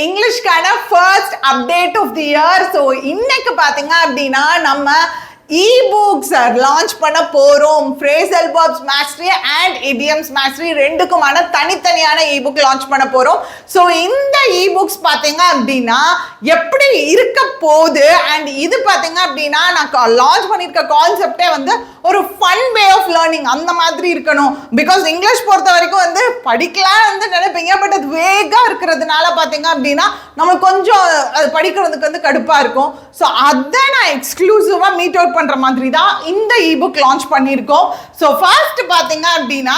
இங்கிலீஷ்கான first update of the year. So இன்னைக்கு பார்த்தீங்க அப்படின்னா நம்ம e-books லான்ச் பண்ண போறோம். Phrasal verbs mastery and idioms mastery ரெண்டுக்குமான தனித்தனியான e-book லான்ச் பண்ண போறோம். ஸோ இந்த e-books பார்த்தீங்க அப்படின்னா எப்படி இருக்க போகுது அண்ட் இது பார்த்தீங்க அப்படின்னா நான் லான்ச் பண்ணியிருக்க கான்செப்டே வந்து ஒரு ஃபன் வே ஆஃப் லேர்னிங் அந்த மாதிரி இருக்கணும். பிகாஸ் இங்கிலீஷ் பொறுத்த வரைக்கும் வந்து படிக்கலாம் வந்து நினைப்பீங்க, பட் அது வேகா இருக்கிறதுனால பார்த்தீங்க அப்படின்னா நம்ம கொஞ்சம் அது படிக்கிறதுக்கு வந்து கடுப்பாக இருக்கும். ஸோ அதை நான் எக்ஸ்க்ளூசிவாக மீட் அவுட் பண்ணுற மாதிரி தான் இந்த இபுக் லான்ச் பண்ணியிருக்கோம். ஸோ ஃபர்ஸ்ட் பார்த்தீங்க அப்படின்னா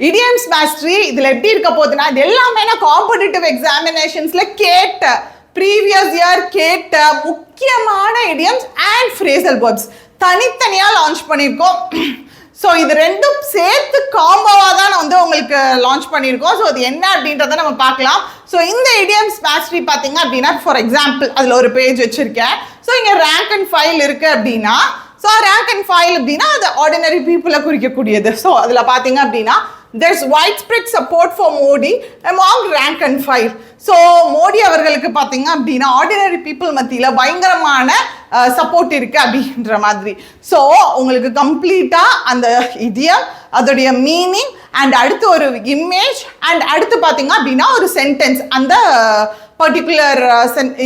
இடியம்ஸ் மாஸ்டரி இதில் எப்படி இருக்க போகுதுன்னா இது எல்லாமே நான் காம்படிட்டிவ் எக்ஸாமினேஷன்ஸில் கேட்ட ப்ரீவியஸ் இயர் கேட்ட முக்கியமான இடியம்ஸ் அண்ட் ஃப்ரேசல் வெர்ப்ஸ் தனித்தனியாக லான்ச் பண்ணியிருக்கோம். ஸோ இது ரெண்டும் சேர்த்து காம்போவாக தான் வந்து உங்களுக்கு லான்ச் பண்ணியிருக்கோம். ஸோ அது என்ன அப்படின்றத நம்ம பார்க்கலாம். ஸோ இந்த இடியம்ஸ் மாஸ்டரி பார்த்தீங்க அப்படின்னா ஃபார் எக்ஸாம்பிள் அதில் ஒரு பேஜ் வச்சுருக்கேன். ஸோ இங்கே ரேங்க் அண்ட் ஃபைல் இருக்குது அப்படின்னா ஸோ ரேங்க் அண்ட் ஃபைல் அப்படின்னா அது ஆர்டினரி பீப்புளை குறிக்கக்கூடியது. ஸோ அதில் பார்த்தீங்க அப்படின்னா there's widespread support for Modi among rank and file. So Modi அவர்களுக்கு பார்த்தீங்க அப்படின்னா ஆர்டினரி பீப்புள் மத்தியில் பயங்கரமான சப்போர்ட் இருக்குது அப்படின்ற மாதிரி. ஸோ உங்களுக்கு கம்ப்ளீட்டாக அந்த இடியம் அதோடைய மீனிங் அண்ட் அடுத்து ஒரு இமேஜ் அண்ட் அடுத்து பார்த்தீங்க அப்படின்னா ஒரு சென்டென்ஸ் அந்த பர்டிகுலர்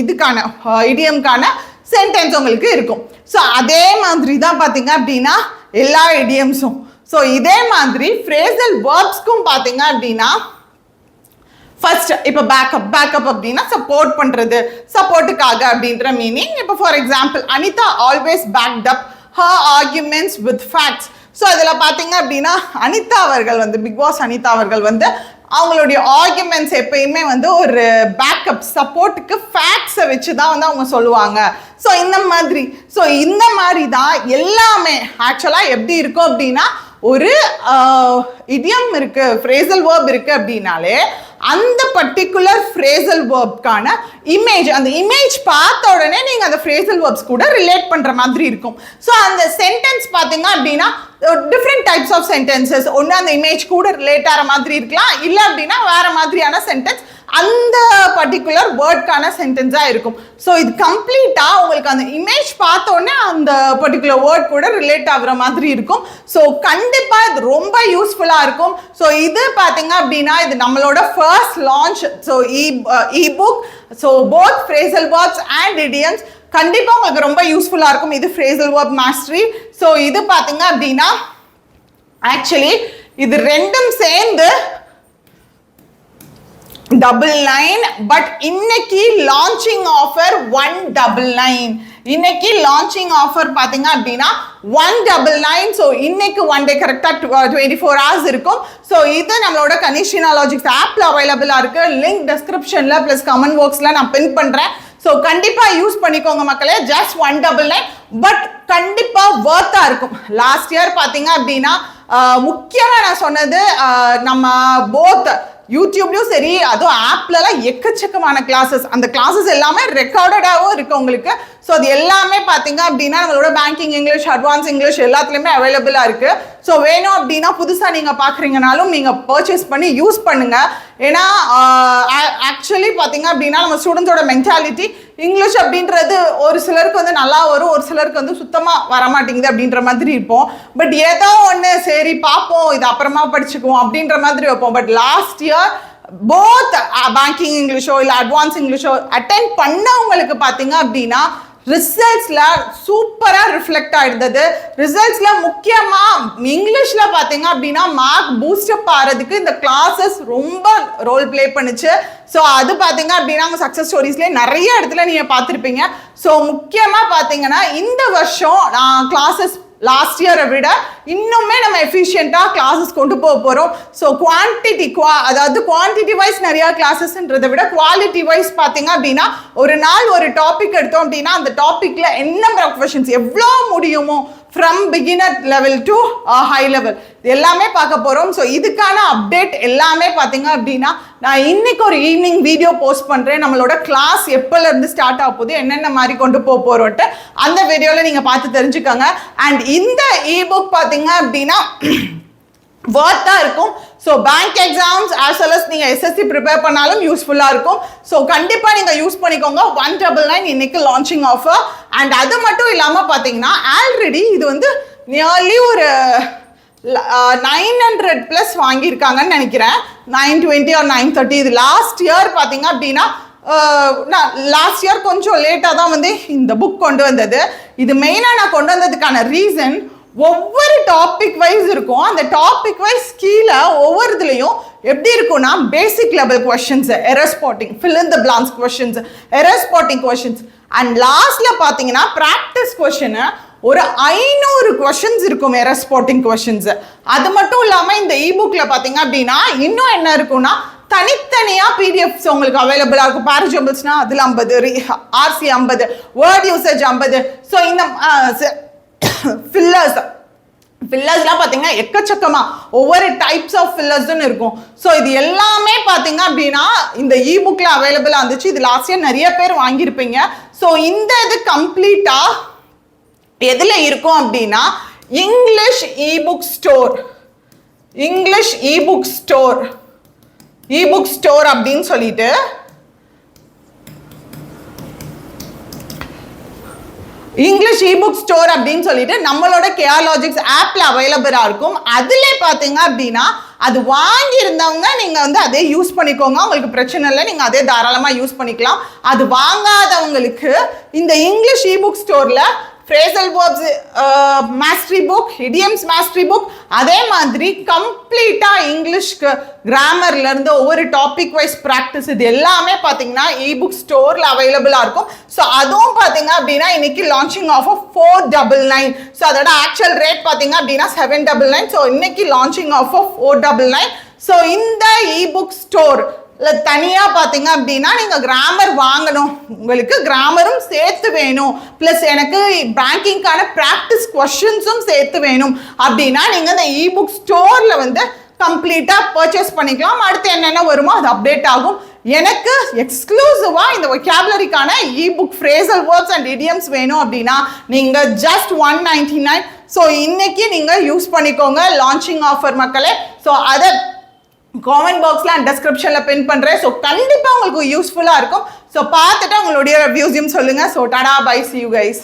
இதுக்கான இடியம்கான சென்டென்ஸ் உங்களுக்கு இருக்கும். ஸோ அதே மாதிரி தான் பார்த்தீங்க அப்படின்னா எல்லா இடியம்ஸும். ஸோ இதே மாதிரி ஃப்ரேசல் வெர்ப்ஸ்க்கும் பார்த்தீங்க அப்படின்னா ஃபர்ஸ்ட் இப்போ பேக்கப் அப்படின்னா சப்போர்ட் பண்ணுறது, சப்போர்ட்டுக்காக அப்படின்ற மீனிங். இப்போ for example Anita always backed up her arguments with facts. So அதில் பார்த்தீங்க அப்படின்னா அனிதா அவர்கள் வந்து பிக் பாஸ் அனிதா அவர்கள் வந்து அவங்களுடைய ஆர்குமெண்ட்ஸ் எப்பயுமே வந்து ஒரு பேக்கப் சப்போர்ட்டுக்கு ஃபேக்ட்ஸை வச்சு தான் வந்து அவங்க சொல்லுவாங்க. ஸோ இந்த மாதிரி தான் எல்லாமே ஆக்சுவலாக எப்படி இருக்கும் அப்படின்னா ஒரு இடியம் இருக்கு, ஃப்ரேசல் வேர்ப் இருக்கு அப்படின்னாலே அந்த பர்டிகுலர் ஃப்ரேசல் வேர்ப்கான இமேஜ், அந்த இமேஜ் பார்த்த உடனே நீங்கள் அந்த ஃப்ரேசல் வேர்ப்ஸ் கூட ரிலேட் பண்ணுற மாதிரி இருக்கும். ஸோ அந்த சென்டென்ஸ் பார்த்தீங்க அப்படின்னா டிஃப்ரெண்ட் டைப்ஸ் ஆஃப் சென்டென்சஸ், ஒன்று அந்த இமேஜ் கூட ரிலேட் ஆகிற மாதிரி இருக்கலாம், இல்லை அப்படின்னா வேற மாதிரியான சென்டென்ஸ் அந்த பர்டிகுலர் வேர்ட்கான சென்டென்ஸாக இருக்கும். ஸோ இது கம்ப்ளீட்டாக உங்களுக்கு அந்த இமேஜ் பார்த்தோன்னே அந்த பர்டிகுலர் வேர்ட் கூட ரிலேட் ஆகுற மாதிரி இருக்கும். ஸோ கண்டிப்பாக இது ரொம்ப யூஸ்ஃபுல்லாக இருக்கும். ஸோ இது பார்த்தீங்க அப்படின்னா இது நம்மளோட first launch. So ebook so both phrasal verbs and idioms கண்டிப்பாக உங்களுக்கு ரொம்ப யூஸ்ஃபுல்லாக இருக்கும். இது ஃப்ரேசல் வெர்ப் மாஸ்டரி. ஸோ இது பார்த்தீங்க அப்படின்னா ஆக்சுவலி இது ரெண்டும் சேர்ந்து 99. பட் இன்னைக்கு லான்ச்சிங் ஆஃபர் 199. இன்னைக்கு லான்ச்சிங் ஆஃபர் பார்த்தீங்க அப்படின்னா 199. ஸோ இன்னைக்கு ஒன் டே கரெக்டாக 24 hours இருக்கும். ஸோ இது நம்மளோட கனிஷ்னா லாஜிக்ஸ் ஆப்பில் அவைலபிளாக இருக்குது. லிங்க் டிஸ்கிரிப்ஷனில் ப்ளஸ் கமெண்ட் பாக்ஸில் நான் பின் பண்ணுறேன். ஸோ கண்டிப்பாக யூஸ் பண்ணிக்கோங்க மக்களே. ஜஸ்ட் 199. பட் கண்டிப்பாக வர்த்தாக இருக்கும். லாஸ்ட் இயர் பார்த்தீங்க அப்படின்னா முக்கியமாக நான் சொன்னது நம்ம போத் யூடியூப்லையும் சரி அதுவும் ஆப்லலாம் எக்கச்சக்கமான கிளாஸஸ், அந்த கிளாஸஸ் எல்லாமே ரெக்கார்டடாகவும் இருக்குது உங்களுக்கு. ஸோ அது எல்லாமே பார்த்தீங்க அப்படின்னா நம்மளோட பேங்கிங் இங்கிலீஷ், அட்வான்ஸ் இங்கிலீஷ் எல்லாத்துலேயுமே அவைலபிளாக இருக்குது. ஸோ வேணும் அப்படின்னா புதுசாக நீங்கள் பார்க்குறீங்கனாலும் நீங்கள் பர்ச்சேஸ் பண்ணி யூஸ் பண்ணுங்கள். ஏன்னா ஆக்சுவலி பார்த்தீங்க அப்படின்னா நம்ம ஸ்டூடெண்ட்ஸோட மென்டாலிட்டி இங்கிலீஷ் அப்படின்றது ஒரு சிலருக்கு வந்து நல்லா வரும், ஒரு சிலருக்கு வந்து சுத்தமாக வரமாட்டேங்குது அப்படின்ற மாதிரி இருப்போம். பட் ஏதோ ஒன்று சரி பார்ப்போம், இது அப்புறமா படிச்சுக்குவோம் அப்படின்ற மாதிரி வைப்போம். But last year both banking இங்கிலீஷோ இல்லை அட்வான்ஸ் இங்கிலீஷோ அட்டென்ட் பண்ணவங்களுக்கு பார்த்தீங்க அப்படின்னா ரிசல்ட்ஸில் சூப்பராக ரிஃப்ளெக்ட் ஆகிடுது. ரிசல்ட்ஸில் முக்கியமாக இங்கிலீஷில் பார்த்தீங்க அப்படின்னா மார்க் பூஸ்டப் ஆகிறதுக்கு இந்த கிளாஸஸ் ரொம்ப ரோல் ப்ளே பண்ணுச்சு. ஸோ அது பார்த்தீங்க அப்படின்னா உங்கள் சக்ஸஸ் ஸ்டோரிஸ்லேயே நிறைய இடத்துல நீங்கள் பார்த்துருப்பீங்க. ஸோ முக்கியமாக பார்த்தீங்கன்னா இந்த வருஷம் நான் கிளாஸஸ் லாஸ்ட் இயரை விட இன்னுமே நம்ம எஃபிஷியண்ட்டாக கிளாஸஸ் கொண்டு போக போகிறோம். ஸோ அதாவது குவான்டிட்டி வைஸ் நிறையா கிளாஸஸ்ன்றதை விட குவாலிட்டி வைஸ் பார்த்தீங்க அப்படின்னா ஒரு நாள் ஒரு டாபிக் எடுத்தோம் அப்படின்னா அந்த டாப்பிக்கில் என்ன ப்ரொஃபஷன்ஸ் எவ்வளோ முடியுமோ from beginner level to high level எல்லாமே பார்க்க போகிறோம். ஸோ இதுக்கான அப்டேட் எல்லாமே பார்த்தீங்க அப்படின்னா நான் இன்னைக்கு ஒரு ஈவினிங் வீடியோ போஸ்ட் பண்ணுறேன். நம்மளோட கிளாஸ் எப்போலேருந்து ஸ்டார்ட் ஆக போகுது, என்னென்ன மாதிரி கொண்டு போக போகிறோன்ட்டு அந்த வீடியோவில் நீங்கள் பார்த்து தெரிஞ்சுக்கோங்க. அண்ட் இந்த இபுக் பார்த்தீங்க அப்படின்னா வர்த்தாக இருக்கும். So bank exams as well as நீங்கள் எஸ்எஸ்சி ப்ரிப்பேர் பண்ணாலும் யூஸ்ஃபுல்லாக இருக்கும். ஸோ கண்டிப்பாக நீங்கள் யூஸ் பண்ணிக்கோங்க. 199 இன்னைக்கு லான்ச்சிங் ஆஃபர். அண்ட் அது மட்டும் இல்லாமல் பார்த்தீங்கன்னா ஆல்ரெடி இது வந்து நியர்லி ஒரு 900+ வாங்கியிருக்காங்கன்னு நினைக்கிறேன். 920 or 930. இது லாஸ்ட் இயர் பார்த்தீங்க அப்படின்னா லாஸ்ட் இயர் கொஞ்சம் லேட்டாக தான் வந்து இந்த புக் கொண்டு வந்தது. இது மெயினாக நான் கொண்டு வந்ததுக்கான ரீசன், ஒவ்வொரு டாபிக் வைஸ் இருக்கும். அந்த டாபிக் வைஸ் கீழே ஒவ்வொரு இதுலையும் எப்படி இருக்கும்னா basic level questions, error spotting, fill in the blanks questions, error spotting questions, and லாஸ்ட்ல பார்த்தீங்கன்னா ப்ராக்டிஸ் கொஸ்டின் ஒரு 500 கொஸ்டின்ஸ் இருக்கும், எரர் ஸ்பாட்டிங் கொஸ்டின்ஸ். அது மட்டும் இல்லாமல் இந்த இபுக்கில் பார்த்தீங்க அப்படின்னா இன்னும் என்ன இருக்கும்னா தனித்தனியா பிடிஎஃப்ஸ் உங்களுக்கு அவைலபிளா இருக்கும். பேராஜபிள்ஸ்னா அதில் 50, ஆர்சி 50, வேர்ட் யூசேஜ் 50. ஸோ இந்த ஃபில்லர்ஸ்லாம் பார்த்தீங்கன்னா எக்கச்சக்கமா ஒவ்வொரு டைப்ஸ் ஆஃப் ஃபில்லர்ஸ்ன்னு இருக்கும். ஸோ இது எல்லாமே பார்த்தீங்க அப்படின்னா இந்த இபுக்ல அவைலபிளா இருந்துச்சு. இது லாஸ்ட் இயர் நிறைய பேர் வாங்கியிருப்பீங்க. ஸோ இந்த இது கம்ப்ளீட்டா எதுல இருக்கும் அப்படின்னா English ebook store, English ebook store, ebook store அப்படின்னு சொல்லிட்டு இங்கிலீஷ் இபுக் ஸ்டோர் அப்படின்னு சொல்லிட்டு நம்மளோட கேஆர்லாஜிக்ஸ் ஆப்ல அவைலபிளா இருக்கும். அதுல பாத்தீங்க அப்படின்னா அது வாங்கியிருந்தவங்க நீங்க வந்து அதே யூஸ் பண்ணிக்கோங்க, உங்களுக்கு பிரச்சனை இல்லை, நீங்க அதே தாராளமா யூஸ் பண்ணிக்கலாம். அது வாங்காதவங்களுக்கு இந்த இங்கிலீஷ் இபுக் ஸ்டோர்ல phrasal verbs mastery book, idioms mastery book, அதே மாதிரி கம்ப்ளீட்டா இங்கிலீஷ்க்கு கிராமர்ல இருந்து ஒவ்வொரு டாபிக் வைஸ் ப்ராக்டிஸ் இது எல்லாமே பாத்தீங்கன்னா இபுக் ஸ்டோர்ல அவைலபிளா இருக்கும். ஸோ அதுவும் பாத்தீங்க அப்படின்னா இன்னைக்கு லான்ச்சிங் ஆஃப் 499. ஸோ அதோட ஆக்சுவல் ரேட் பாத்தீங்க அப்படின்னா 799. ஸோ இன்னைக்கு லான்ச்சிங் ஆஃப் 499. ஸோ இந்த இபுக் ஸ்டோர் தனியாக பார்த்தீங்க அப்படின்னா நீங்கள் கிராமர் வாங்கணும், உங்களுக்கு கிராமரும் சேர்த்து வேணும், ப்ளஸ் எனக்கு பேங்கிங்கான ப்ராக்டிஸ் கொஸ்டின்ஸும் சேர்த்து வேணும் அப்படின்னா நீங்கள் இந்த இபுக் ஸ்டோரில் வந்து கம்ப்ளீட்டாக பர்ச்சேஸ் பண்ணிக்கலாம். அடுத்து என்னென்ன வருமோ அது அப்டேட் ஆகும். எனக்கு எக்ஸ்க்ளூசிவாக இந்த ஒக்காபுலரிக்கான ebook phrasal words and idioms வேணும் அப்படின்னா நீங்கள் ஜஸ்ட் 199. ஸோ இன்னைக்கு நீங்கள் யூஸ் பண்ணிக்கோங்க, லான்ச்சிங் ஆஃபர் மக்களே. ஸோ அதை காமெண்ட் பாக்ஸ்ல அண்ட் டிஸ்கிரிப்ஷன்ல பின் பண்றேன். ஸோ கண்டிப்பா உங்களுக்கு யூஸ்ஃபுல்லா இருக்கும். ஸோ பார்த்துட்டு உங்களுடைய ரிவ்யூஸையும் சொல்லுங்க. So tata bye, see you guys.